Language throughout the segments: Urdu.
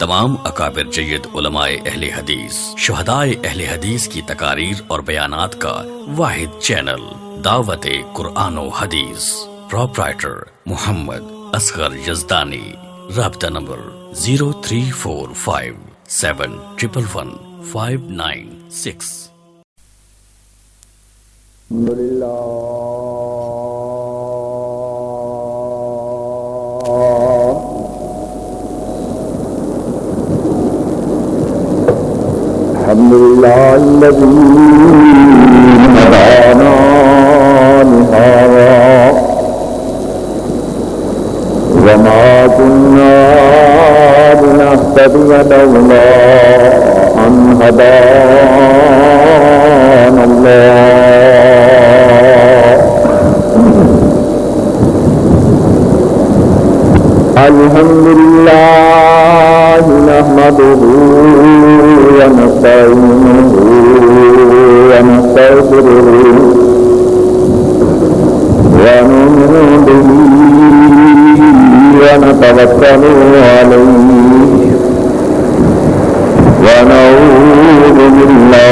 تمام اکابر جید علماء اہل حدیث، شہدائے اہل حدیث کی تقاریر اور بیانات کا واحد چینل دعوت قرآن و حدیث، پروپرائٹر محمد اصغر یزدانی، رابطہ نمبر 0345711596۔ الحمد لله الذي هدانا لهذا وما كنا لنهتدي لولا أن هدانا الله الحمد لله نحمده ونستعينه ونستغفره ونؤمن به ونتوكل عليه ونعوذ بالله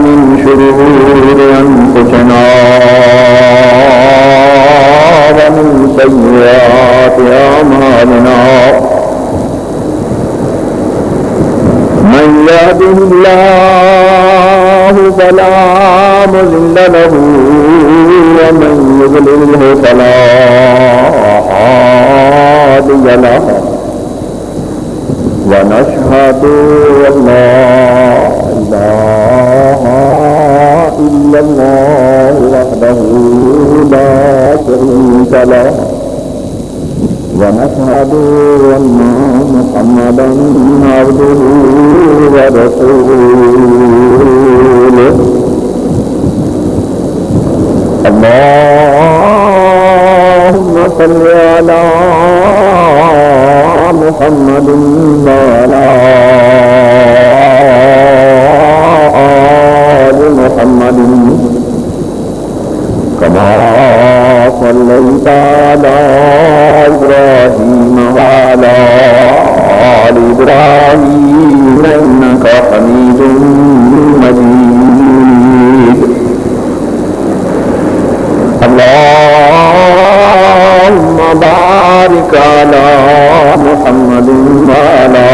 من شرور أنفسنا ومن سيئات أعمالنا من يهده الله فلا مضل له ومن يضلله فلا هادي له ونشهد أن لا إله إلا الله وحده لا شريك له ونشهد أن محمدا عبده ورسوله اللهم صل على محمد وعلى آل محمد كما صليت على إبراهيم وعلى آل إبراهيم إنك حميد مجيد اللهم بارك على محمد وعلى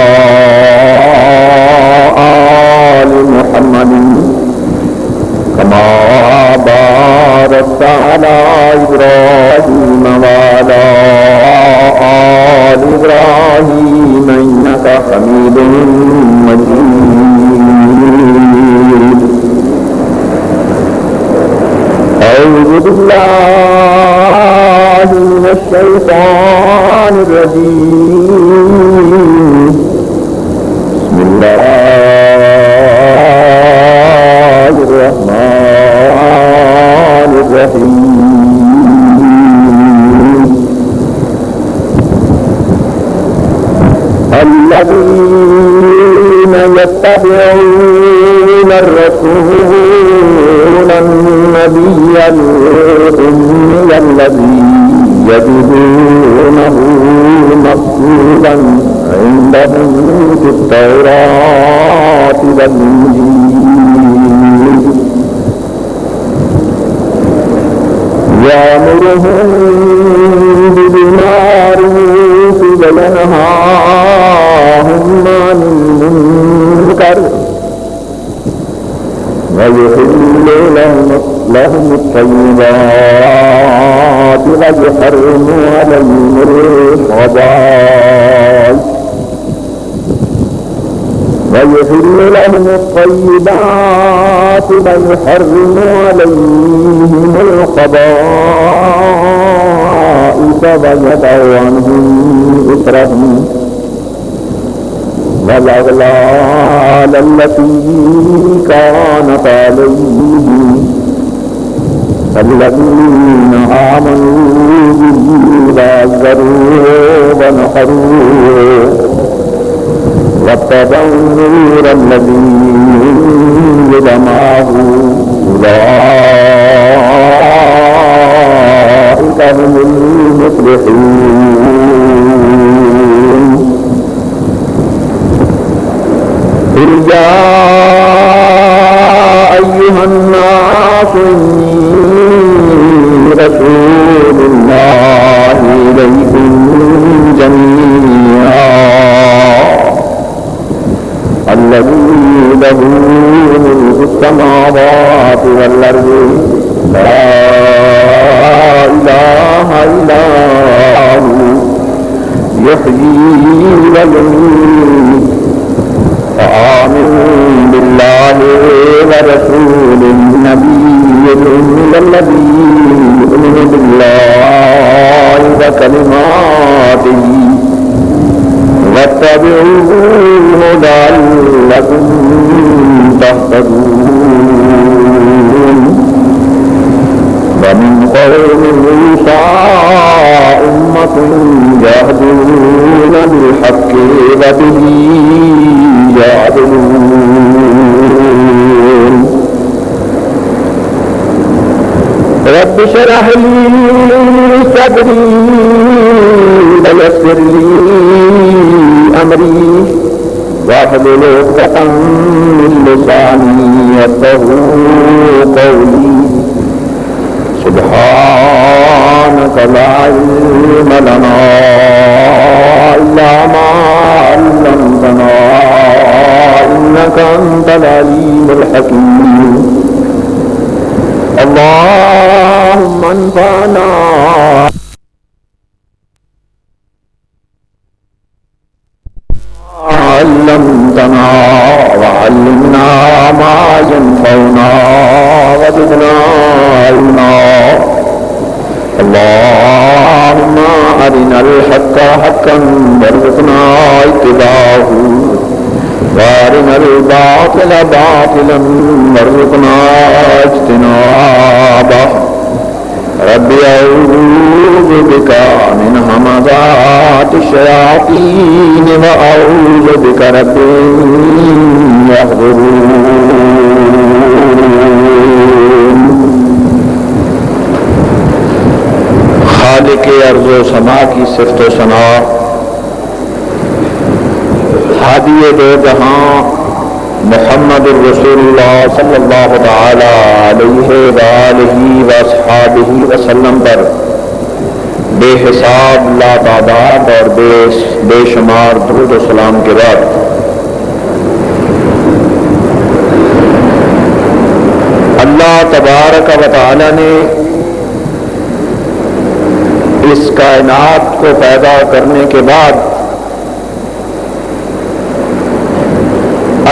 آل محمد كما باركت على إبراهيم وعلى آل إبراهيم إنك حميد مجيد أعوذ بالله من الشيطان الرجيم بسم الله الرحمن الرحيم الذين يتبعون الرسول النبي الأمي الذي يجدونه مكتوبا عندهم في التوراة والإنجيل يأمرهم بالمعروف وينهاهم عن المنكر ويحل لهم الطيبات ويحرم عليهم الخبائث ويحل لهم الطيبات ويحرم عليهم الخبائث ويضع عنهم إصرهم والأغلال التي كانت عليهم الذين آمنوا به وعزروه ونصروه واتبعوا النور الذي أنزل معه أولئك هم المفلحون له ملك السماوات والأرض لا إله إلا هو يحيي ويميت فآمن بالله ورسوله النبي الذي يؤمن بالله وكلماته واتبعوه لعلكم تهتدون ومن قوم موسى أمة يهدون بالحق وبه يعدلون رب اشرح لي صدري ويسر لي أمري واحلل عقدة من لساني يفقهوا قولي سبحانك لا علم لنا إلا ما علمتنا إنك أنت العليم الحكيم اللهم انفعنا علمتنا وعلمنا ما ينفعنا وزدنا علما اللهم أرنا الحق حقا وارزقنا اتباعه وارنا الباطل باطلا وارزقنا اجتنابه رب أعوذ بك من همزات الشياطين وأعوذ بك رب يحضرون خالق ارض و سما کی صفت و ثنا ہادی دو جہاں محمد الرسول اللہ صلی اللہ تعالی علیہ وآلہ واصحابہ وسلم پر بے حساب لا تعداد اور بے شمار درود و سلام کے بعد اللہ تبارک و تعالی نے اس کائنات کو پیدا کرنے کے بعد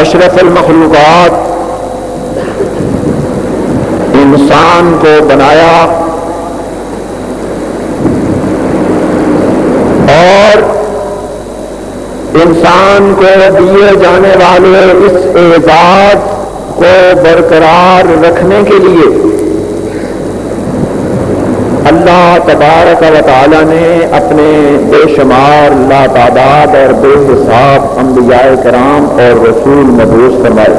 اشرف المخلوقات انسان کو بنایا اور انسان کو دیے جانے والے اس اعزاز کو برقرار رکھنے کے لیے اللہ تبارک و تعالی نے اپنے بے شمار لا تعداد اور بے حساب انبیاء کرام اور رسول مبعوث فرمائے.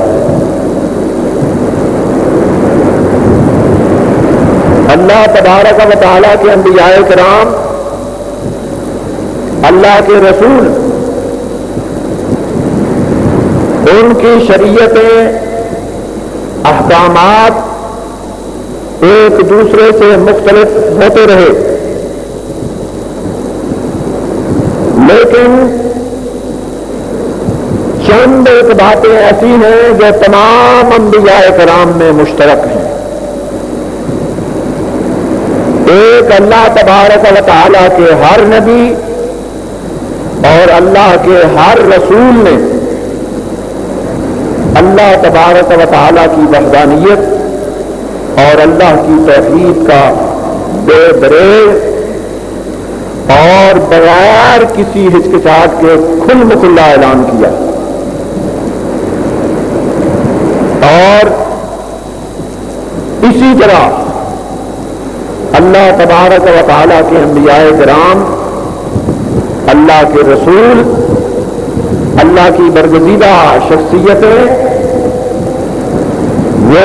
اللہ تبارک و تعالی کے انبیاء کرام اللہ کے رسول ان کی شریعتیں احکامات ایک دوسرے سے مختلف ہوتے رہے لیکن چند ایک باتیں ایسی ہیں جو تمام انبیاء کرام میں مشترک ہیں. ایک اللہ تبارک و تعالی کے ہر نبی اور اللہ کے ہر رسول نے اللہ تبارک و تعالی کی وحدانیت اور اللہ کی توحید کا بے دریغ اور بغیر کسی ہچکچاہٹ کے کھل مکھلا اعلان کیا اور اسی طرح اللہ تبارک و تعالی کے انبیاء کرام اللہ کے رسول اللہ کی برگزیدہ شخصیتیں وہ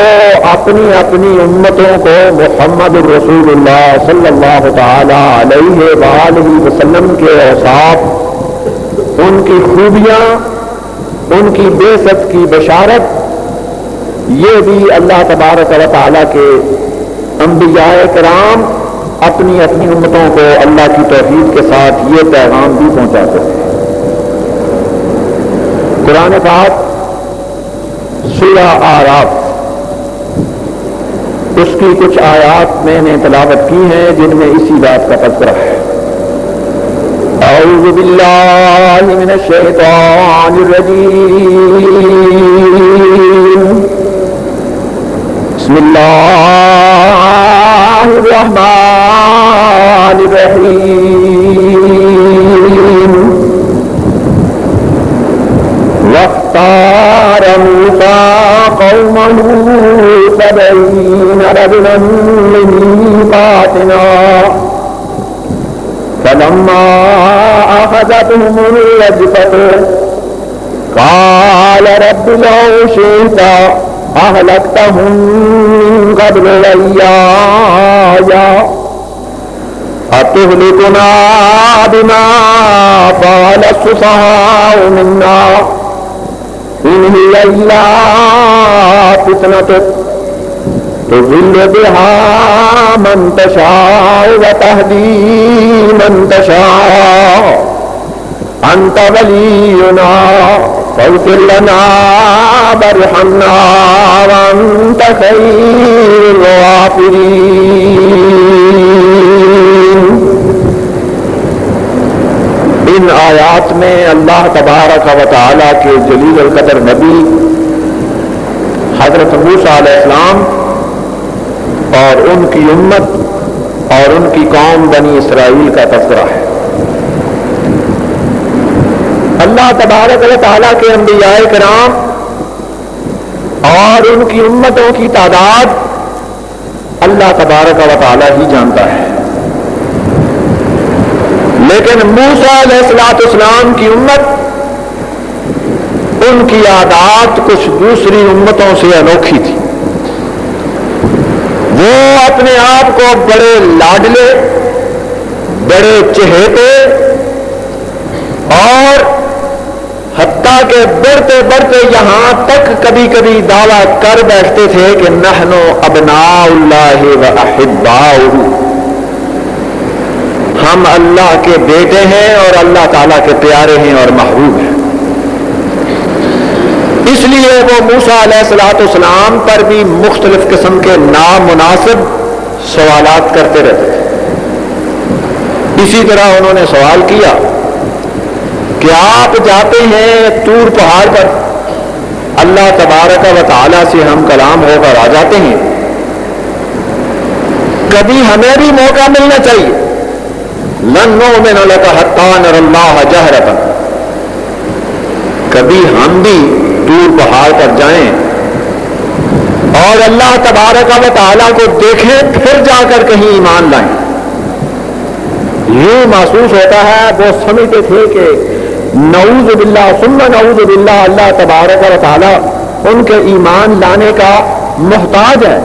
اپنی اپنی امتوں کو محمد الرسول اللہ صلی اللہ تعالی علیہ وآلہ وسلم کے اوصاف ان کی خوبیاں ان کی بعثت کی بشارت یہ بھی اللہ تبارک و تعالی کے انبیاء کرام اپنی اپنی امتوں کو اللہ کی توحید کے ساتھ یہ پیغام بھی پہنچاتے ہیں. قرآن پاک سورہ آراف، اس کی کچھ آیات میں نے تلاوت کی ہیں جن میں اسی بات کا تذکرہ ہے۔ اعوذ باللہ من الشیطان الرجیم، بسم اللہ الرحمن الرحیم۔ واختار موسیٰ قومه 70 رجلا لميقاتنا فلما أخذتهم الرجفة قال رب لو شئت أهلكتهم من قبل وإياي أتهلكنا بما فعل السفهاء منا إن هي إلا فتنتك تضل بها من تشاء وتهدي من تشاء أنت ولينا فاغفر لنا وارحمنا وأنت خير الغافرين۔ ان آیات میں اللہ تبارک و تعالیٰ کے جلیل القدر نبی حضرت موسیٰ علیہ السلام اور ان کی امت اور ان کی قوم بنی اسرائیل کا تذکرہ ہے۔ اللہ تبارک و تعالیٰ کے انبیاء کرام اور ان کی امتوں کی تعداد اللہ تبارک و تعالیٰ ہی جانتا ہے، لیکن موسیٰ علیہ السلام کی امت، ان کی عادات کچھ دوسری امتوں سے انوکھی تھی۔ وہ اپنے آپ کو بڑے لاڈلے، بڑے چہیتے اور حتیٰ کہ بڑھتے بڑھتے یہاں تک کبھی کبھی دعویٰ کر بیٹھتے تھے کہ نحن ابناء اللہ و احباؤہ، ہم اللہ کے بیٹے ہیں اور اللہ تعالیٰ کے پیارے ہیں اور محبوب ہیں۔ اس لیے وہ موسیٰ علیہ السلام پر بھی مختلف قسم کے نامناسب سوالات کرتے رہتے تھے۔ اسی طرح انہوں نے سوال کیا کہ آپ جاتے ہیں طور پہاڑ پر، اللہ تبارک و تعالیٰ سے ہم کلام ہو کر آ جاتے ہیں، کبھی ہمیں بھی موقع ملنا چاہیے۔ لن نؤمن لک حتی نری اللہ جہرۃ، کبھی ہم بھی طور پہاڑ پر جائیں اور اللہ تبارک و تعالیٰ کو دیکھیں، پھر جا کر کہیں ایمان لائیں۔ یوں محسوس ہوتا ہے وہ سمجھتے تھے کہ نعوذ باللہ ثم نعوذ باللہ اللہ تبارک و تعالیٰ ان کے ایمان لانے کا محتاج ہے،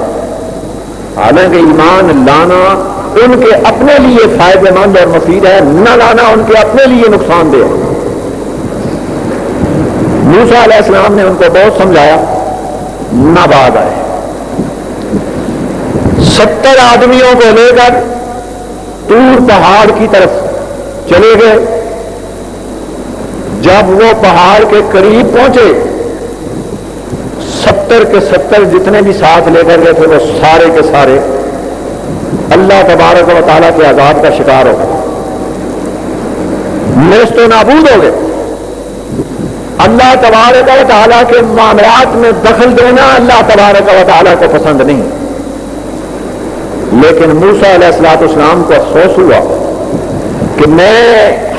حالانکہ ایمان لانا ان کے اپنے لیے فائدہ مند اور مفید ہے، نہ لانا ان کے اپنے لیے نقصان دہ ہے۔ موسیٰ علیہ السلام نے ان کو بہت سمجھایا، نہ بعد آئے۔ 70 آدمیوں کو لے کر طور پہاڑ کی طرف چلے گئے۔ جب وہ پہاڑ کے قریب پہنچے، 70 کے 70 جتنے بھی ساتھ لے کر گئے تھے وہ سارے کے سارے اللہ تبارک و تعالیٰ کے عذاب کا شکار ہو گئے، نیست و نابود ہو گئے۔ اللہ تبارک و تعالیٰ کے معاملات میں دخل دینا اللہ تبارک و تعالیٰ کو پسند نہیں، لیکن موسیٰ علیہ السلام کو افسوس ہوا کہ میں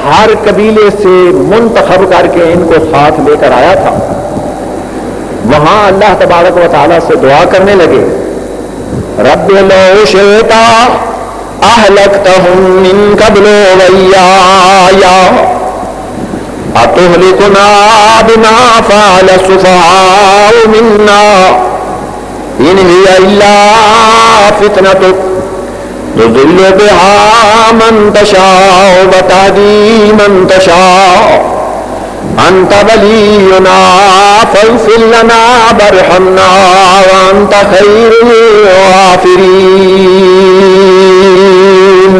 ہر قبیلے سے منتخب کر کے ان کو ساتھ لے کر آیا تھا۔ وہاں اللہ تبارک و تعالیٰ سے دعا کرنے لگے، رب لو شئت اہلکتہم من قبل وإیایا اتہلکنا بما فعل السفہاء منا ان ہی الا فتنتک تضل بها من تشاء وتهدی من تشاء انت ولینا فاغفر لنا وارحمنا وانت خیر الغافرین۔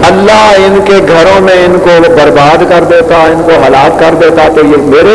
اللہ ان کے گھروں میں ان کو برباد کر دیتا، ان کو ہلاک کر دیتا تو یہ میرے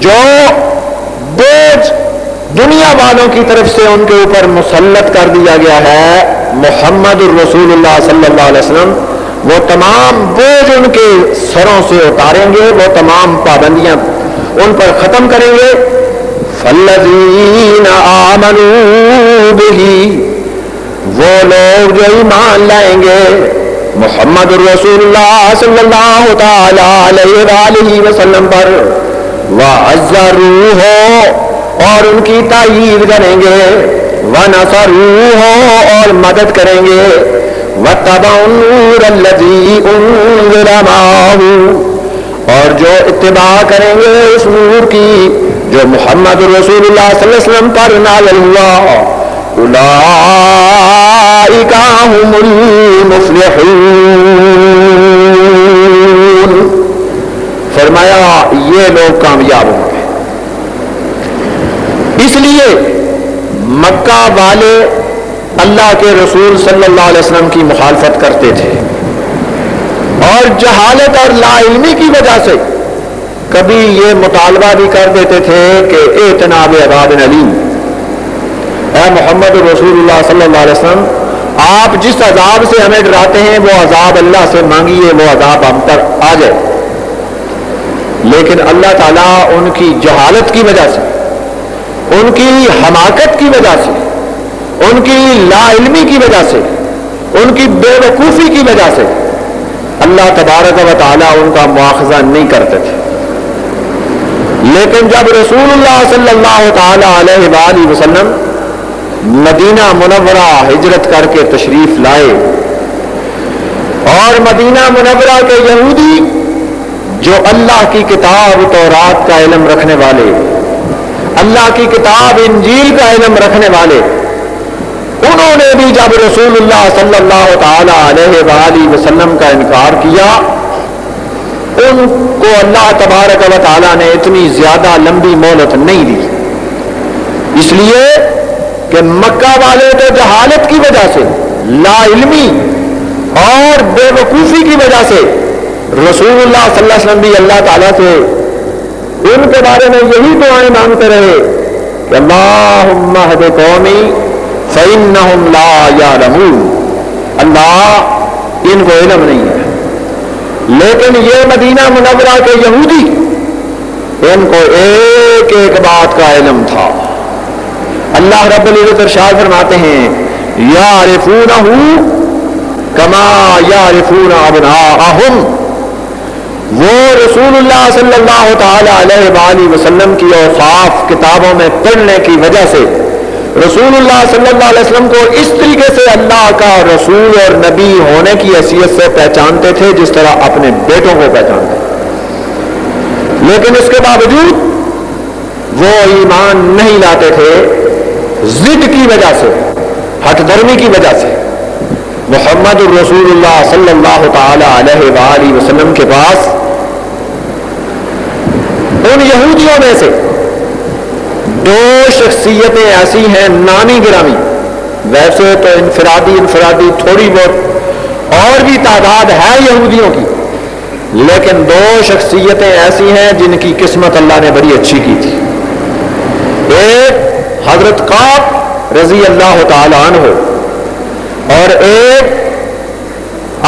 جو بوجھ دنیا والوں کی طرف سے ان کے اوپر مسلط کر دیا گیا ہے، محمد الرسول اللہ صلی اللہ علیہ وسلم وہ تمام بوجھ ان کے سروں سے اتاریں گے، وہ تمام پابندیاں ان پر ختم کریں گے۔ فالذین آمنوا بہ، وہ لوگ جو ایمان لائیں گے محمد الرسول اللہ صلی اللہ تعالی علیہ وآلہ وسلم پر، وعزروہ، اور ان کی تائید کریں گے، ونصروہ، اور مدد کریں گے، واتبعوا النور الذی انزل معہ، اور جو اتباع کریں گے اس نور کی جو محمد رسول اللہ صلی اللہ علیہ وسلم پر نازل ہوا، اولئک هم المفلحون، فرمایا یہ لوگ کامیاب ہوں گے۔ اس لیے مکہ والے اللہ کے رسول صلی اللہ علیہ وسلم کی مخالفت کرتے تھے، اور جہالت اور لا علمی کی وجہ سے کبھی یہ مطالبہ بھی کر دیتے تھے کہ ائتنا بعذاب علیم، اے محمد رسول اللہ صلی اللہ علیہ وسلم آپ جس عذاب سے ہمیں ڈراتے ہیں وہ عذاب اللہ سے مانگیے، وہ عذاب ہم پر آ جائے۔ لیکن اللہ تعالیٰ ان کی جہالت کی وجہ سے، ان کی حماقت کی وجہ سے، ان کی لا علمی کی وجہ سے، ان کی بے وقوفی کی وجہ سے اللہ تبارک و تعالیٰ ان کا مواخذہ نہیں کرتے تھے۔ لیکن جب رسول اللہ صلی اللہ تعالی علیہ وآلہ وسلم مدینہ منورہ ہجرت کر کے تشریف لائے، اور مدینہ منورہ کے یہودی جو اللہ کی کتاب تورات کا علم رکھنے والے، اللہ کی کتاب انجیل کا علم رکھنے والے، انہوں نے بھی جب رسول اللہ صلی اللہ تعالی علیہ وآلہ وسلم کا انکار کیا، ان کو اللہ تبارک و تعالیٰ نے اتنی زیادہ لمبی مہلت نہیں دی، اس لیے کہ مکہ والے تو جہالت کی وجہ سے، لا علمی اور بے وقوفی کی وجہ سے رسول اللہ صلی اللہ علیہ وسلم بھی اللہ تعالیٰ سے ان کے بارے میں یہی دعائیں مانگتے رہے کہ اللہم اہد قومی فإنہم لا یعلمون، اللہ ان کو علم نہیں ہے۔ لیکن یہ مدینہ منورہ کے یہودی، ان کو ایک ایک بات کا علم تھا۔ اللہ رب العزت ارشاد فرماتے ہیں یعرفونہ کما یعرفون ابناءہم، وہ رسول اللہ صلی اللہ تعالی علیہ وآلہ وسلم کی اوصاف کتابوں میں پڑھنے کی وجہ سے رسول اللہ صلی اللہ علیہ وسلم کو اس طریقے سے اللہ کا رسول اور نبی ہونے کی حیثیت سے پہچانتے تھے جس طرح اپنے بیٹوں کو پہچانتے، لیکن اس کے باوجود وہ ایمان نہیں لاتے تھے، ضد کی وجہ سے، ہٹ دھرمی کی وجہ سے۔ محمد الرسول اللہ صلی اللہ تعالی علیہ وآلہ وسلم کے پاس ان یہودیوں میں سے دو شخصیتیں ایسی ہیں نامی گرامی، ویسے تو انفرادی تھوڑی بہت اور بھی تعداد ہے یہودیوں کی، لیکن دو شخصیتیں ایسی ہیں جن کی قسمت اللہ نے بڑی اچھی کی تھی۔ ایک حضرت قعب رضی اللہ تعالی عنہ، اور ایک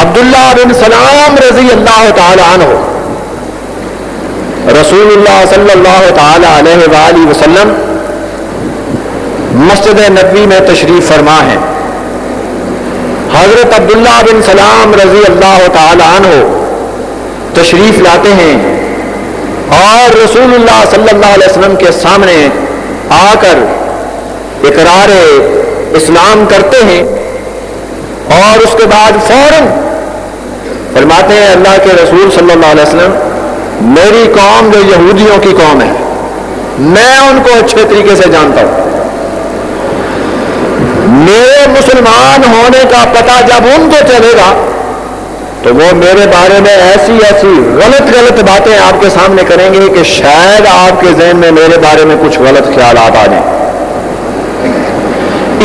عبداللہ بن سلام رضی اللہ تعالی عنہ۔ رسول اللہ صلی اللہ تعالی علیہ وآلہ وسلم مسجد نبوی میں تشریف فرما ہے، حضرت عبداللہ بن سلام رضی اللہ تعالی عنہ تشریف لاتے ہیں اور رسول اللہ صلی اللہ علیہ وسلم کے سامنے آ کر اقرار اسلام کرتے ہیں، اور اس کے بعد فوراً فرماتے ہیں اللہ کے رسول صلی اللہ علیہ وسلم میری قوم جو یہودیوں کی قوم ہے میں ان کو اچھے طریقے سے جانتا ہوں، میرے مسلمان ہونے کا پتہ جب ان کو چلے گا تو وہ میرے بارے میں ایسی غلط باتیں آپ کے سامنے کریں گے کہ شاید آپ کے ذہن میں میرے بارے میں کچھ غلط خیالات آ جائیں،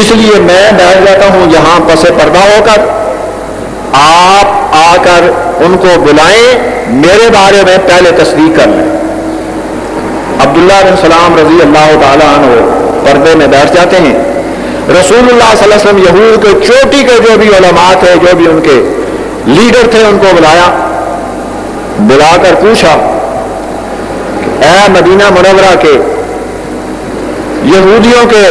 اس لیے میں بیٹھ جاتا ہوں یہاں پس پردہ ہو کر، آپ آ کر ان کو بلائیں، میرے بارے میں پہلے تصدیق کر لیں۔ عبداللہ بن سلام رضی اللہ تعالیٰ عنہ پردے میں بیٹھ جاتے ہیں. رسول اللہ صلی اللہ علیہ وسلم یہود کے چوٹی کے جو بھی علماء تھے, جو بھی ان کے لیڈر تھے, ان کو بلا کر پوچھا, اے مدینہ منورہ کے یہودیوں کے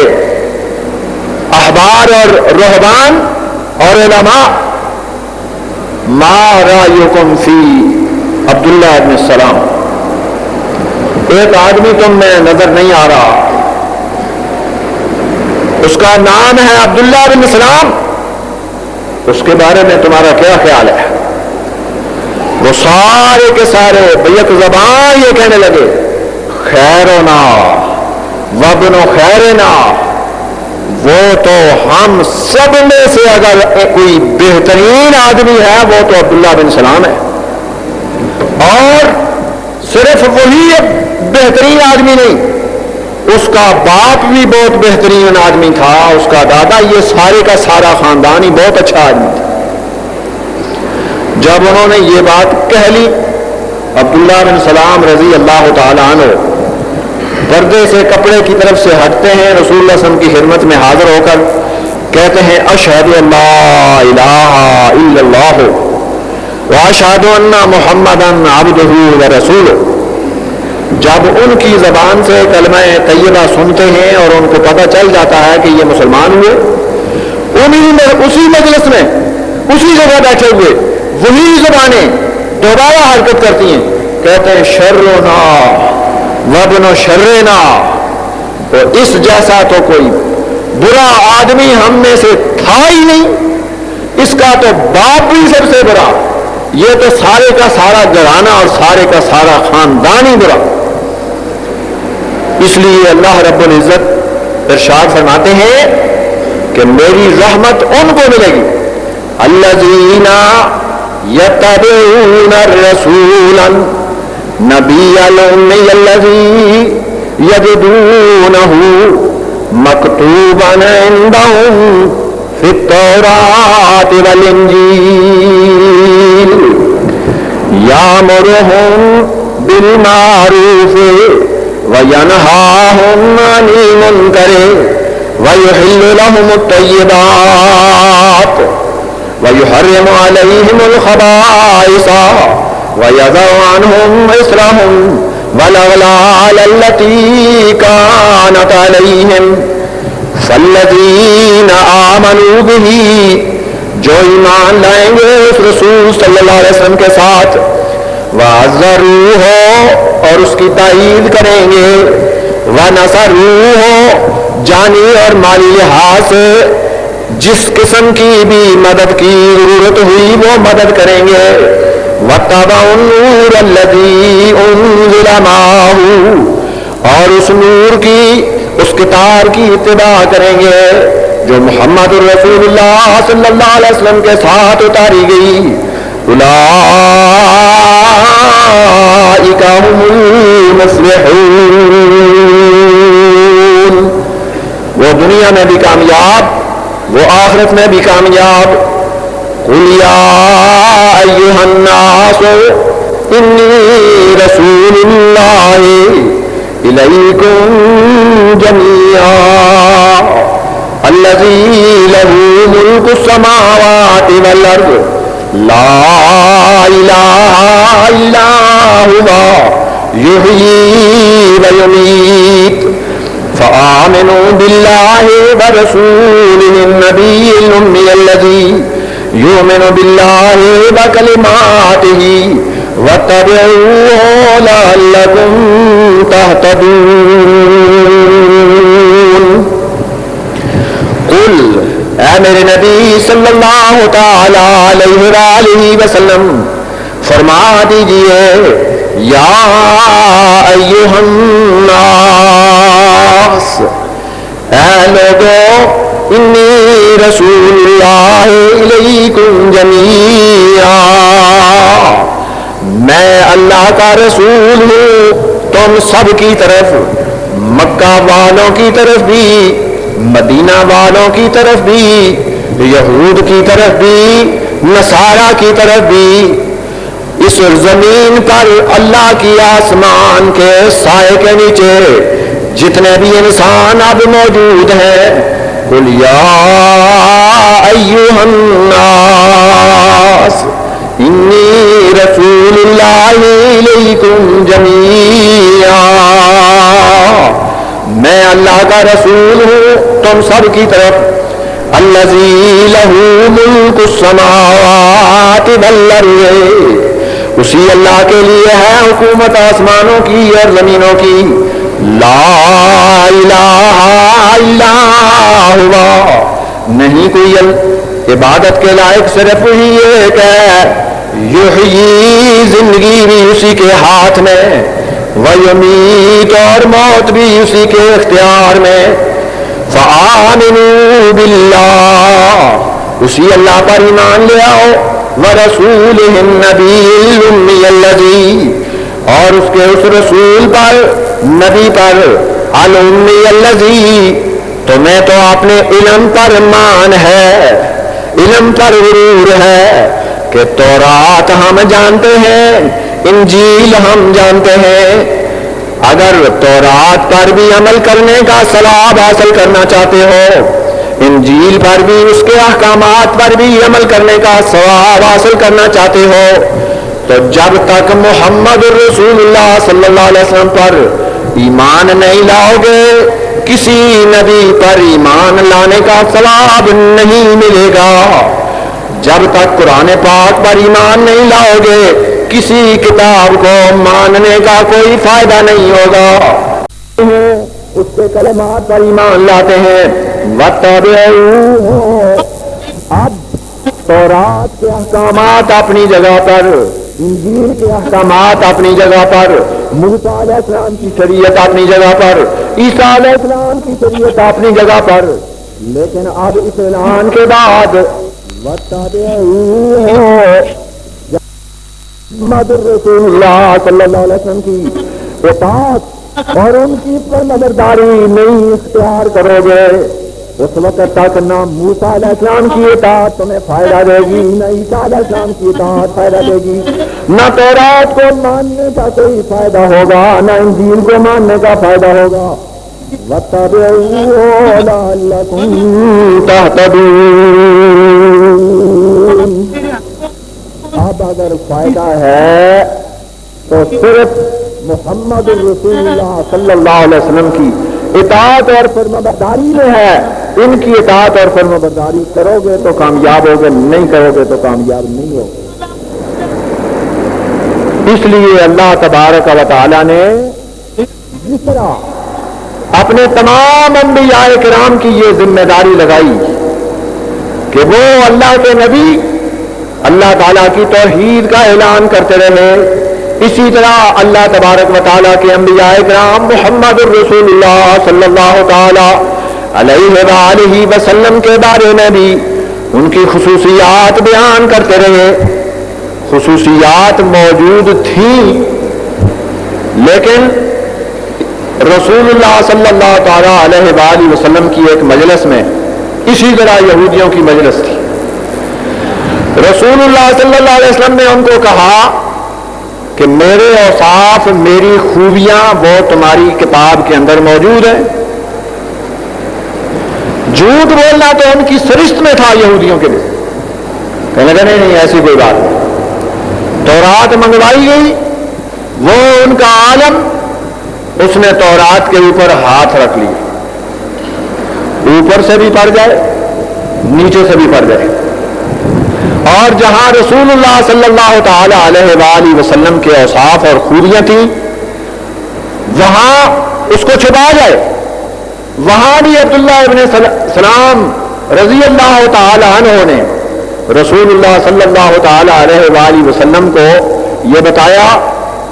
احبار اور رہبان اور علماء, ما رأیکم فی عبداللہ بن السلام, ایک آدمی تم میں نظر نہیں آ رہا, اس کا نام ہے عبداللہ بن السلام, اس کے بارے میں تمہارا کیا خیال ہے؟ وہ سارے کے سارے بیک زبان یہ کہنے لگے, خیرنا وابن خیرنا, وہ تو ہم سب میں سے اگر کوئی بہترین آدمی ہے وہ تو عبداللہ بن سلام ہے. اور صرف وہی بہترین آدمی نہیں, اس کا باپ بھی بہت بہترین آدمی تھا, اس کا دادا, یہ سارے کا سارا خاندان ہی بہت اچھا آدمی تھا. جب انہوں نے یہ بات کہہ لی, عبداللہ بن سلام رضی اللہ تعالیٰ عنہ پردے سے کپڑے کی طرف سے ہٹتے ہیں, رسول اللہ صلی اللہ علیہ وسلم کی خدمت میں حاضر ہو کر کہتے ہیں, اشہد ان لا الہ الا اللہ واشہد ان محمدا عبدہ ورسولہ. جب ان کی زبان سے کلمہ طیبہ سنتے ہیں اور ان کو پتہ چل جاتا ہے کہ یہ مسلمان ہوئے, اسی مجلس میں اسی جگہ بیٹھے ہوئے وہی زبانیں دوبارہ حرکت کرتی ہیں, کہتے ہیں شرنا وابن شرنا, تو اس جیسا تو کوئی برا آدمی ہم میں سے تھا ہی نہیں, اس کا تو باپ بھی سب سے برا, یہ تو سارے کا سارا گھرانہ اور سارے کا سارا خاندان ہی برا. اس لیے اللہ رب العزت ارشاد فرماتے ہیں کہ میری رحمت ان کو ملے گی, الذین یتبعون الرسول النبی الامی الذی یجدونہ مکتوبا عندہم فی التوراۃ والانجیل یامرہم بالمعروف وینہاہم عن المنکر ویحل لہم الطیبات وَيُحَرِّمُ عَلَيْهِمُ الْخَبَائِثَ وَيَضَعُ عَنْهُمْ إِصْرَهُمْ وَالْأَغْلَالَ الَّتِي كَانَتْ عَلَيْهِمْ فَالَّذِينَ آمَنُوا بِهِ, جو ایمان لائیں گے اس رسول صلی اللہ علیہ وسلم کے ساتھ, وَعَزَّرُوهُ, اور اس کی تائید کریں گے, وَنَصَرُوهُ, جانی اور مالی لحاظ سے جس قسم کی بھی مدد کی ضرورت ہوئی وہ مدد کریں گے, وَاتَّبَعُوا النُّورَ الَّذِي أُنزِلَ مَعَهُ, اور اس نور کی, اس کتاب کی اتباع کریں گے جو محمد رسول اللہ صلی اللہ علیہ وسلم کے ساتھ اتاری گئی. اولئک هم المفلحون, وہ دنیا میں بھی کامیاب, وہ آخرت میں بھی کامیاب. قل یا ایھا الناس انی رسول اللہ الیکم جمیعا الذی لہ ملک السماوات والارض لا الہ الا ھوا یحیی ویمیت فآمنوا باللہ ورسولہ النبی الأمی الذی یؤمن باللہ وکلماتہ واتبعوہ لعلکم تہتدون. قل, اے میرے نبی صلی اللہ تعالی علیہ وآلہ وسلم فرما دیجئے, یا ایھا الناس, اے لوگو, انی رسول اللہ الیکم جمیعا, میں اللہ کا رسول ہوں تم سب کی طرف, مکہ والوں کی طرف بھی, مدینہ والوں کی طرف بھی, یہود کی طرف بھی, نصارہ کی طرف بھی. اس زمین پر اللہ کی آسمان کے سائے کے نیچے جتنے بھی انسان اب موجود ہیں، قل یا ایھا الناس انی رسول اللہ الیکم جمیعا، میں اللہ کا رسول ہوں تم سب کی طرف، الذی لہ ملک السماوات والارض، اسی اللہ کے لیے ہے حکومت آسمانوں کی اور زمینوں کی، لا الہ الا ہوا، نہیں کوئی عبادت کے لائق صرف وہی ایک ہے، یحیی، زندگی بھی اسی کے ہاتھ میں، ویمیت، اور موت بھی اسی کے اختیار میں، فآمنوا باللہ، اسی اللہ پر ایمان لے آؤ، ورسولہ النبی الامی الذی، اور اس کے اس رسول پر، نبی پر، الامی الذی، تمہیں تو اپنے علم پر مان ہے، علم پر غرور ہے کہ تورات ہم جانتے ہیں، انجیل ہم جانتے ہیں، اگر تورات پر بھی عمل کرنے کا ثواب حاصل کرنا چاہتے ہو، انجیل پر بھی، اس کے احکامات پر بھی عمل کرنے کا ثواب حاصل کرنا چاہتے ہو، تو جب تک محمد رسول اللہ صلی اللہ علیہ وسلم پر ایمان نہیں لاؤ گے، کسی نبی پر ایمان لانے کا ثواب نہیں ملے گا، جب تک قرآن پاک پر ایمان نہیں لاؤ گے، کسی کتاب کو ماننے کا کوئی فائدہ نہیں ہوگا، اس کے کلمات پر ایمان لاتے ہیں، وَاتَّبِعُوهُ، اب تورات کے احکامات اپنی جگہ پر، انجیل کے احکامات اپنی جگہ پر، موسیٰ علیہ السلام کی شریعت اپنی جگہ پر، عیسیٰ علیہ السلام کی شریعت اپنی جگہ پر، لیکن اب اس اعلان کے بعد وَاتَّبِعُوهُ، محمد رسول اللہ صلی اللہ علیہ وسلم کی اطاعت اور ان کی فرمانبرداری نہیں اختیار کرو گے، اس وقت تک نہ موسیٰ علیہ السلام کی اطاعت تمہیں فائدہ دے گی، نہ عیسیٰ علیہ السلام کی اطاعت فائدہ دے گی، نہ تورات کو ماننے کا کوئی فائدہ ہوگا، نہ انجیل کو ماننے کا فائدہ ہوگا، وَاتَّبِعُوهُ لَعَلَّكُمْ تَهْتَدُونَ۔ اب اگر فائدہ ہے تو صرف محمد رسول اللہ صلی اللہ علیہ وسلم کی اطاعت اور فرمانبرداری میں ہے، ان کی اطاعت اور فرمانبرداری کرو گے تو کامیاب ہوگے، نہیں کرو گے تو کامیاب نہیں ہوگے۔ اس لیے اللہ تبارک و تعالی نے جس طرح اپنے تمام انبیاء کرام کی یہ ذمہ داری لگائی کہ وہ اللہ کے نبی اللہ تعالیٰ کی توحید کا اعلان کرتے رہے، اسی طرح اللہ تبارک و تعالیٰ کے انبیاء کرام محمد الرسول اللہ صلی اللہ تعالی علیہ وآلہ وسلم کے بارے میں بھی ان کی خصوصیات بیان کرتے رہے۔ خصوصیات موجود تھیں، لیکن رسول اللہ صلی اللہ تعالی علیہ وآلہ وسلم کی ایک مجلس میں، اسی طرح یہودیوں کی مجلس تھی، رسول اللہ صلی اللہ علیہ وسلم نے ان کو کہا کہ میرے اوصاف، میری خوبیاں وہ تمہاری کتاب کے اندر موجود ہیں۔ جھوٹ بولنا تو ان کی سرشت میں تھا یہودیوں کے لیے، کہنے لگے نہیں ایسی کوئی بات نہیں، تورات منگوائی گئی، وہ ان کا عالم، اس نے تورات کے اوپر ہاتھ رکھ لیا، اوپر سے بھی پڑ جائے نیچے سے بھی پڑ جائے، اور جہاں رسول اللہ صلی اللہ تعالی علیہ وآلہ وسلم کے اوصاف اور خوبیاں تھیں وہاں اس کو چھپا جائے، وہاں بھی عبداللہ ابن سلام رضی اللہ تعالی عنہ نے رسول اللہ صلی اللہ تعالی علیہ وآلہ وسلم کو یہ بتایا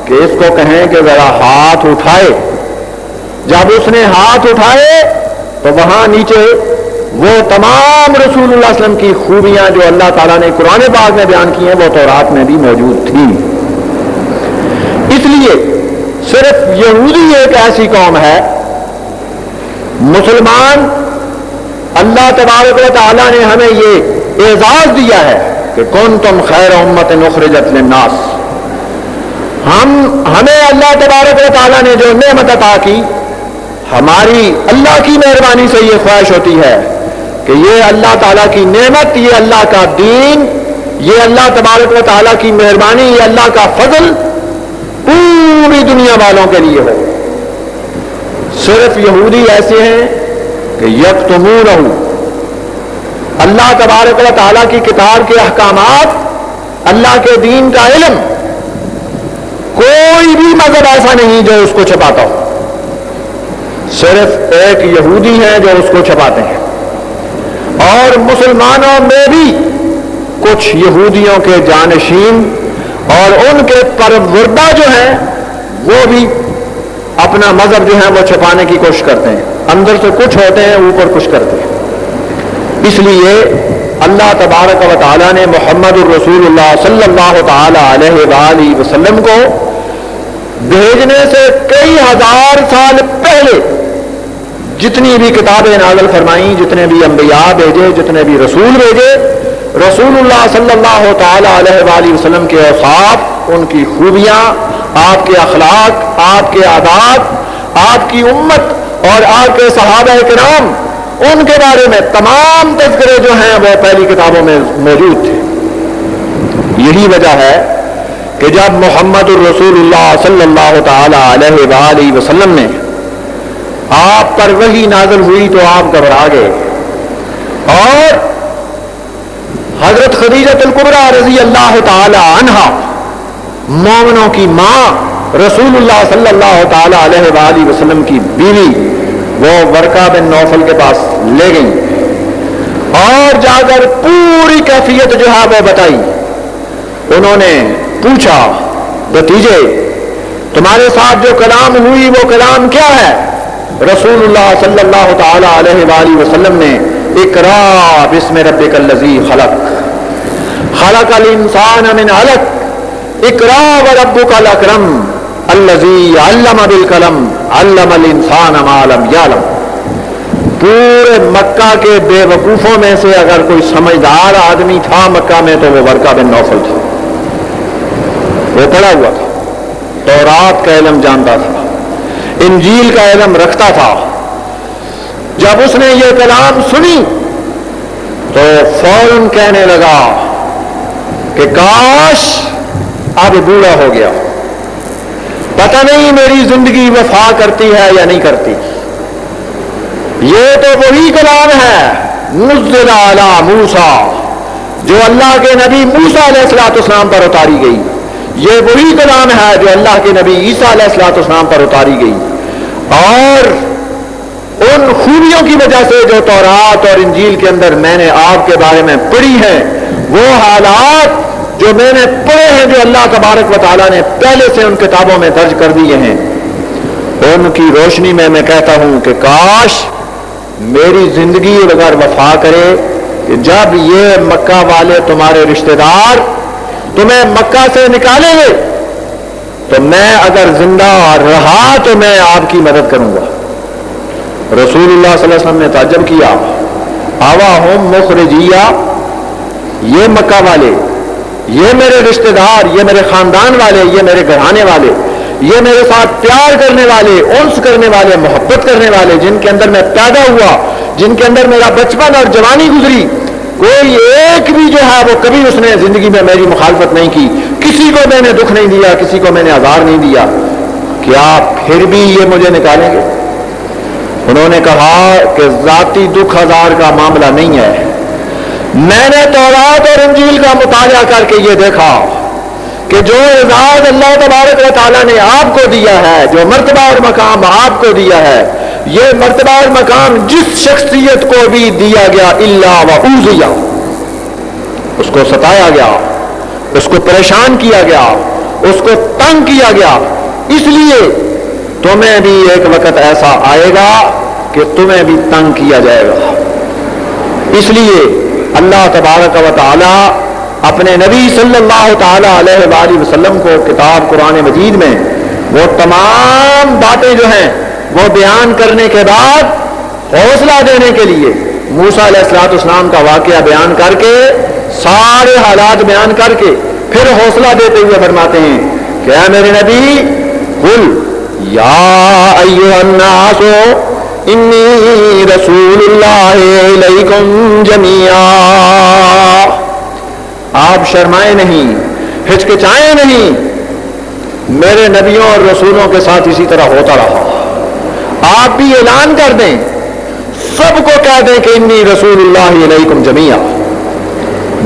کہ اس کو کہیں کہ ذرا ہاتھ اٹھائے۔ جب اس نے ہاتھ اٹھائے تو وہاں نیچے وہ تمام رسول اللہ صلی اللہ علیہ وسلم کی خوبیاں جو اللہ تعالیٰ نے قرآن پاک میں بیان کی ہیں وہ تورات میں بھی موجود تھیں۔ اس لیے صرف یہودی ایک ایسی قوم ہے، مسلمان اللہ تبارک و تعالیٰ نے ہمیں یہ اعزاز دیا ہے کہ کنتم خیر امت اخرجت للناس، ہمیں اللہ تبارک و تعالیٰ نے جو نعمت عطا کی، ہماری اللہ کی مہربانی سے یہ خواہش ہوتی ہے کہ یہ اللہ تعالیٰ کی نعمت، یہ اللہ کا دین، یہ اللہ تبارک و تعالیٰ کی مہربانی، یہ اللہ کا فضل پوری دنیا والوں کے لیے ہو۔ صرف یہودی ایسے ہیں کہ یکتمونہ، اللہ تبارک و تعالیٰ کی کتاب کے احکامات، اللہ کے دین کا علم، کوئی بھی مذہب ایسا نہیں جو اس کو چھپاتا ہو، صرف ایک یہودی ہے جو اس کو چھپاتے ہیں۔ اور مسلمانوں میں بھی کچھ یہودیوں کے جانشین اور ان کے پروردہ جو ہیں وہ بھی اپنا مذہب جو ہے وہ چھپانے کی کوشش کرتے ہیں، اندر سے کچھ ہوتے ہیں، اوپر کچھ کرتے ہیں۔ اس لیے اللہ تبارک و تعالیٰ نے محمد الرسول اللہ صلی اللہ تعالی علیہ وآلہ وسلم کو بھیجنے سے کئی ہزار سال پہلے جتنی بھی کتابیں نازل فرمائیں، جتنے بھی انبیاء بھیجے، جتنے بھی رسول بھیجے، رسول اللہ صلی اللہ تعالی علیہ وآلہ وسلم کے اوصاف، ان کی خوبیاں، آپ کے اخلاق، آپ کے عادات، آپ کی امت اور آپ کے صحابہ کرام، ان کے بارے میں تمام تذکرے جو ہیں وہ پہلی کتابوں میں موجود تھے۔ یہی وجہ ہے کہ جب محمد الرسول اللہ صلی اللہ تعالی علیہ وآلہ وسلم نے آپ پر وحی نازل ہوئی تو آپ گھبرا گئے، اور حضرت خدیجہ الکبریٰ رضی اللہ تعالی عنہا، مومنوں کی ماں، رسول اللہ صلی اللہ تعالی علیہ وآلہ وسلم کی بیوی، وہ ورقہ بن نوفل کے پاس لے گئیں اور جا کر پوری کیفیت جو ہے وہ بتائی۔ انہوں نے پوچھا، بھتیجے تمہارے ساتھ جو کلام ہوئی وہ کلام کیا ہے؟ رسول اللہ صلی اللہ تعالی علیہ وآلہ وسلم نے اقرا بسم ربک الذی خلق، خلق الانسان من علق، اقرا وربک الاکرم الذی علم بالقلم علم الانسان ما لم یعلم۔ پورے مکہ کے بے وقوفوں میں سے اگر کوئی سمجھدار آدمی تھا مکہ میں تو وہ ورقہ بن نوفل تھا۔ وہ پڑھا ہوا تھا، تورات کا علم جانتا تھا، انجیل کا علم رکھتا تھا۔ جب اس نے یہ کلام سنی تو فوراً کہنے لگا کہ کاش اب بوڑھا ہو گیا، پتہ نہیں میری زندگی وفا کرتی ہے یا نہیں کرتی۔ یہ تو وہی کلام ہے نزل علی موسیٰ، جو اللہ کے نبی موسیٰ علیہ السلام پر اتاری گئی۔ یہ وہی کلام ہے جو اللہ کے نبی عیسیٰ علیہ السلام پر اتاری گئی، اور ان خوبیوں کی وجہ سے جو تورات اور انجیل کے اندر میں نے آپ کے بارے میں پڑھی ہیں، وہ حالات جو میں نے پڑھے ہیں، جو اللہ تبارک و تعالیٰ نے پہلے سے ان کتابوں میں درج کر دیے ہیں، ان کی روشنی میں میں کہتا ہوں کہ کاش میری زندگی اگر وفا کرے کہ جب یہ مکہ والے تمہارے رشتہ دار تمہیں مکہ سے نکالیں گے تو میں اگر زندہ رہا تو میں آپ کی مدد کروں گا۔ رسول اللہ صلی اللہ علیہ وسلم نے تعجب کیا، آواہم مخرجیہ، یہ مکہ والے، یہ میرے رشتہ دار، یہ میرے خاندان والے، یہ میرے گھرانے والے، یہ میرے ساتھ پیار کرنے والے، انس کرنے والے، محبت کرنے والے، جن کے اندر میں پیدا ہوا، جن کے اندر میرا بچپن اور جوانی گزری، کوئی ایک بھی جو ہے وہ کبھی اس نے زندگی میں میری مخالفت نہیں کی، کسی کو میں نے دکھ نہیں دیا، کسی کو میں نے آزار نہیں دیا، کیا پھر بھی یہ مجھے نکالیں گے؟ انہوں نے کہا کہ ذاتی دکھ آزار کا معاملہ نہیں ہے، میں نے تورات اور انجیل کا مطالعہ کر کے یہ دیکھا کہ جو اعزاز اللہ تبارک و تعالیٰ نے آپ کو دیا ہے، جو مرتبہ اور مقام آپ کو دیا ہے، یہ مرتبہ اور مقام جس شخصیت کو بھی دیا گیا الا وأوذیہ، اس کو ستایا گیا، اس کو پریشان کیا گیا، اس کو تنگ کیا گیا، اس لیے تمہیں بھی ایک وقت ایسا آئے گا کہ تمہیں بھی تنگ کیا جائے گا۔ اس لیے اللہ تبارک و تعالی اپنے نبی صلی اللہ تعالی علیہ وآلہ وسلم کو کتاب قرآن مجید میں وہ تمام باتیں جو ہیں وہ بیان کرنے کے بعد حوصلہ دینے کے لیے موسیٰ علیہ السلام کا واقعہ بیان کر کے، سارے حالات بیان کر کے پھر حوصلہ دیتے ہوئے فرماتے ہیں کہ اے میرے نبی قل یا ایھا الناس انی رسول اللہ الیکم جمیعا، آپ شرمائیں نہیں، ہچکچائیں نہیں، میرے نبیوں اور رسولوں کے ساتھ اسی طرح ہوتا رہا، آپ بھی اعلان کر دیں، سب کو کہہ دیں کہ انی رسول اللہ علیکم جمیعا۔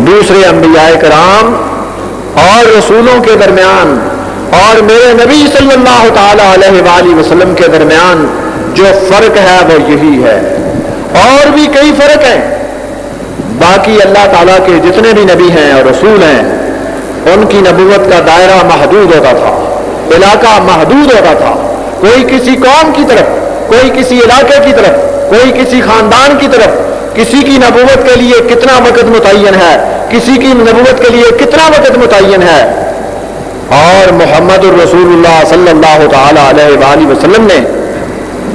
دوسرے انبیاء کرام اور رسولوں کے درمیان اور میرے نبی صلی اللہ تعالی علیہ وآلہ وسلم کے درمیان جو فرق ہے وہ یہی ہے، اور بھی کئی فرق ہیں۔ باقی اللہ تعالیٰ کے جتنے بھی نبی ہیں اور رسول ہیں ان کی نبوت کا دائرہ محدود ہوتا تھا، علاقہ محدود ہوتا تھا، کوئی کسی قوم کی طرف، کوئی کسی علاقے کی طرف، کوئی کسی خاندان کی طرف، کسی کی نبوت کے لیے کتنا وقت متعین ہے، کسی کی نبوت کے لیے کتنا وقت متعین ہے، اور محمد الرسول اللہ صلی اللہ تعالی علیہ وآلہ وسلم نے،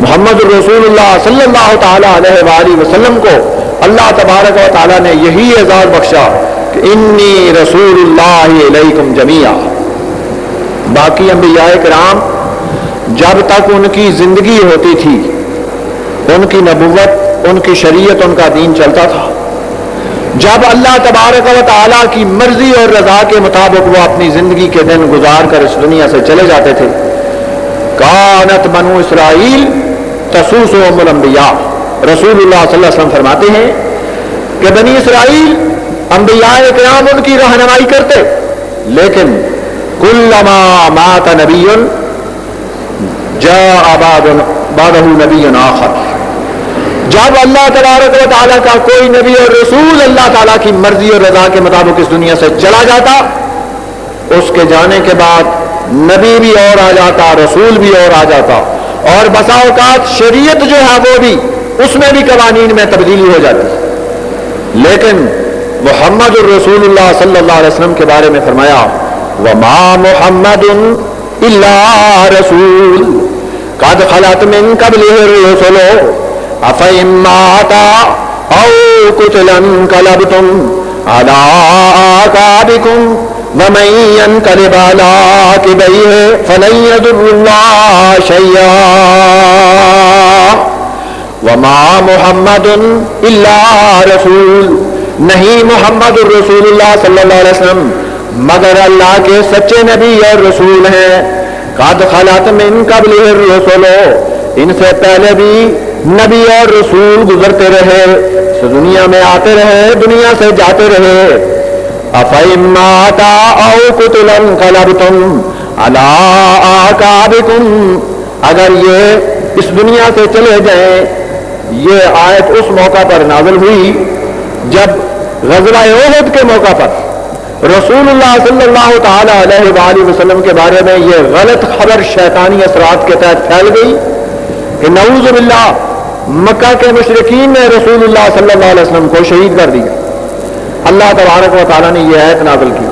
محمد الرسول اللہ صلی اللہ تعالی علیہ وآلہ وسلم کو اللہ تبارک و تعالی نے یہی اعزاز بخشا کہ انی رسول اللہ علیکم جمیعا۔ باقی انبیاء کرام جب تک ان کی زندگی ہوتی تھی ان کی نبوت، ان کی شریعت، ان کا دین چلتا تھا۔ جب اللہ تبارک و تعالیٰ کی مرضی اور رضا کے مطابق وہ اپنی زندگی کے دن گزار کر اس دنیا سے چلے جاتے تھے، کانت بنو اسرائیل تسوسهم الانبیاء، رسول اللہ صلی اللہ علیہ وسلم فرماتے ہیں کہ بنی اسرائیل انبیاء کرام ان کی رہنمائی کرتے، لیکن کلما مات نبی جاء بعدہ نبی آخر، جب اللہ تبارک و تعالیٰ کا کوئی نبی اور رسول اللہ تعالیٰ کی مرضی اور رضا کے مطابق اس دنیا سے چلا جاتا، اس کے جانے کے بعد نبی بھی اور آ جاتا، رسول بھی اور آ جاتا، اور بسا اوقات شریعت جو ہے وہ بھی، اس میں بھی قوانین میں تبدیلی ہو جاتی۔ لیکن محمد الرسول اللہ صلی اللہ علیہ وسلم کے بارے میں فرمایا وما محمد الا رسول قد خلت من قبلہ الرسل افإن مات او قتل انقلبتم على اعقابكم ومن ينقلب على عقبيه فلن يضر الله شيئا وما محمد الا رسول، نہیں محمد الرسول اللہ صلی اللہ علیہ وسلم مگر اللہ کے سچے نبی اور رسول ہیں، قد خلت من قبلہ الرسل، ان سے پہلے بھی نبی اور رسول گزرتے رہے، اس دنیا میں آتے رہے، دنیا سے جاتے رہے۔ افإن مات او قتل انقلبتم على اعقابكم، اگر یہ اس دنیا سے چلے جائیں، یہ آیت اس موقع پر نازل ہوئی جب غزوہ احد کے موقع پر رسول اللہ صلی اللہ تعالی علیہ وآلہ وسلم کے بارے میں یہ غلط خبر شیطانی اثرات کے تحت پھیل گئی کہ نعوذ باللہ مکہ کے مشرکین نے رسول اللہ صلی اللہ علیہ وسلم کو شہید کر دیا۔ اللہ تبارک و تعالیٰ نے یہ آیت نازل کی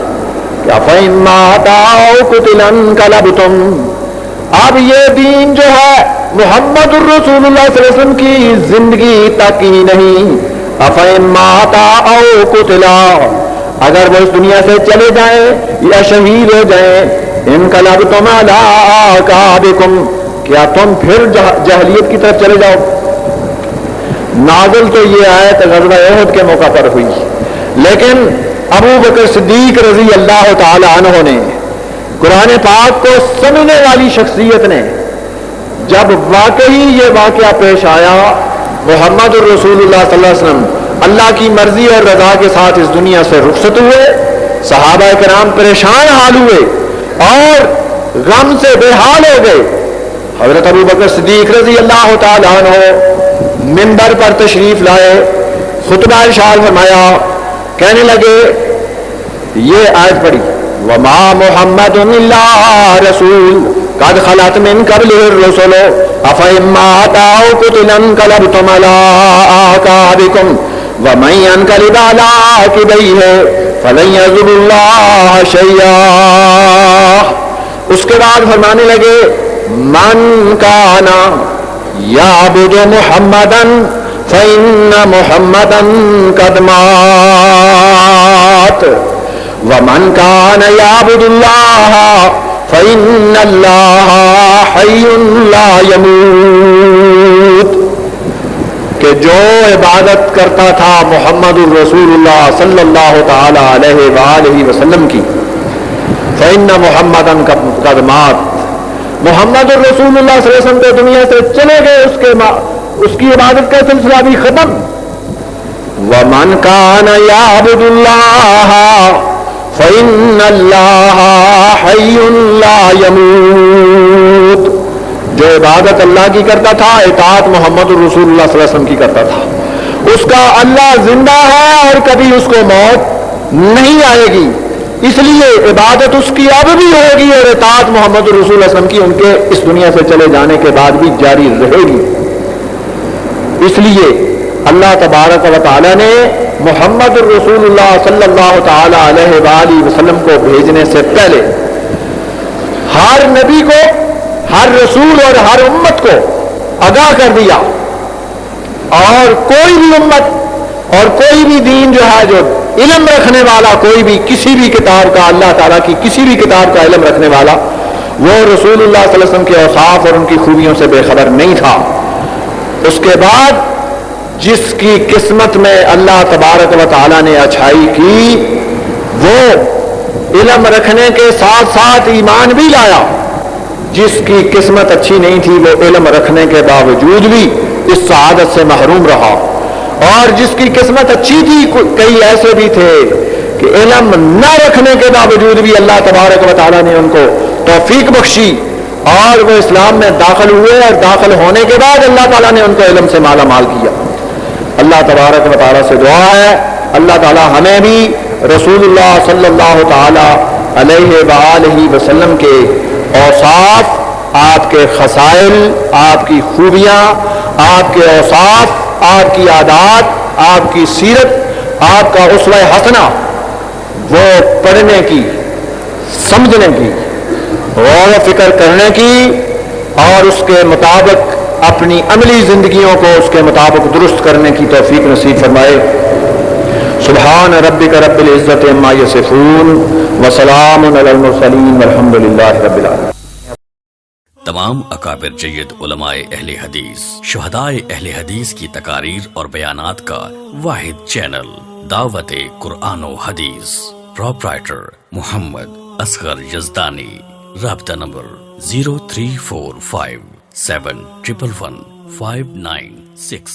کہ فَإِن مَاتَ أَوْ قُتِلَ انقلبتم، اب یہ دین جو ہے محمد الرسول اللہ صلی اللہ علیہ وسلم کی زندگی تک ہی نہیں، فَإِن مَاتَ أَوْ قُتِلَ، اگر وہ اس دنیا سے چلے جائیں یا شہید ہو جائیں، انقلبتم علی اعقابکم، کیا تم پھر جاہلیت کی طرف چلے جاؤ؟ نازل تو یہ آیت غزوہ احد کے موقع پر ہوئی، لیکن ابو بکر صدیق رضی اللہ تعالی عنہ نے، قرآن پاک کو سمجھنے والی شخصیت نے، جب واقعی یہ واقعہ پیش آیا محمد الرسول اللہ صلی اللہ علیہ وسلم اللہ کی مرضی اور رضا کے ساتھ اس دنیا سے رخصت ہوئے، صحابہ کرام پریشان حال ہوئے اور غم سے بے حال ہو گئے۔ حضرت ابو بکر صدیق رضی اللہ تعالی عنہ منبر پر تشریف لائے، خطبہ ارشاد فرمایا، کہنے لگے، یہ آیت پڑھی وما محمد الا رسول قد خلت من قبلہ الرسل افإن مات او قتل انقلبتم على اعقابکم ومن ينقلب على عقبیہ فلن يضر اللہ شیئا۔ اس کے بعد فرمانے لگے من کان یعبد محمدا فإن محمدا قد مات ومن کان یعبد اللہ فإن اللہ حی لا یموت، کہ جو عبادت کرتا تھا محمد الرسول اللہ صلی اللہ تعالی علیہ وآلہ وسلم کی، فإن محمدًا قد مات، محمد الرسول اللہ صلی اللہ علیہ وسلم کو دنیا سے چلے گئے، اس کی عبادت کا سلسلہ بھی ختم۔ ومن کان یعبد اللہ فإن اللہ حی لا یموت، جو عبادت اللہ کی کرتا تھا، اطاعت محمد الرسول اللہ صلی اللہ علیہ وسلم کی کرتا تھا، اس کا اللہ زندہ ہے اور کبھی اس کو موت نہیں آئے گی، اس لیے عبادت اس کی اب بھی ہوگی اور اطاعت محمد الرسول صلی اللہ علیہ وسلم کی ان کے اس دنیا سے چلے جانے کے بعد بھی جاری رہے گی۔ اس لیے اللہ تبارک و تعالی نے محمد الرسول اللہ صلی اللہ تعالی علیہ وآلہ وسلم کو بھیجنے سے پہلے ہر نبی کو، ہر رسول اور ہر امت کو آگاہ کر دیا، اور کوئی بھی امت اور کوئی بھی دین جو ہے، جو علم رکھنے والا، کوئی بھی کسی بھی کتاب کا، اللہ تعالیٰ کی کسی بھی کتاب کا علم رکھنے والا، وہ رسول اللہ صلی اللہ علیہ وسلم کے اوصاف اور ان کی خوبیوں سے بے خبر نہیں تھا۔ اس کے بعد جس کی قسمت میں اللہ تبارک و تعالیٰ نے اچھائی کی، وہ علم رکھنے کے ساتھ ساتھ ایمان بھی لایا، جس کی قسمت اچھی نہیں تھی وہ علم رکھنے کے باوجود بھی اس سعادت سے محروم رہا، اور جس کی قسمت اچھی تھی، کئی ایسے بھی تھے کہ علم نہ رکھنے کے باوجود بھی اللہ تبارک و تعالیٰ نے ان کو توفیق بخشی اور وہ اسلام میں داخل ہوئے، اور داخل ہونے کے بعد اللہ تعالیٰ نے ان کو علم سے مالا مال کیا۔ اللہ تبارک و تعالیٰ سے دعا ہے اللہ تعالیٰ ہمیں بھی رسول اللہ صلی اللہ تعالی علیہ وآلہ وسلم کے اوصاف، آپ کے خصائل، آپ کی خوبیاں، آپ کے اوصاف، آپ کی عادات، آپ کی سیرت، آپ کا اسوہ حسنہ، وہ پڑھنے کی، سمجھنے کی، غور و فکر کرنے کی، اور اس کے مطابق اپنی عملی زندگیوں کو اس کے مطابق درست کرنے کی توفیق نصیب فرمائے۔ سبحان ربک رب العزت عما یصفون وسلام علی المرسلین والحمد للہ رب العالمین۔ تمام اکابر جید علماء اہل حدیث، شہدائے اہل حدیث کی تقاریر اور بیانات کا واحد چینل دعوت قرآن و حدیث، پروپرائٹر محمد اصغر یزدانی، رابطہ نمبر 03457111596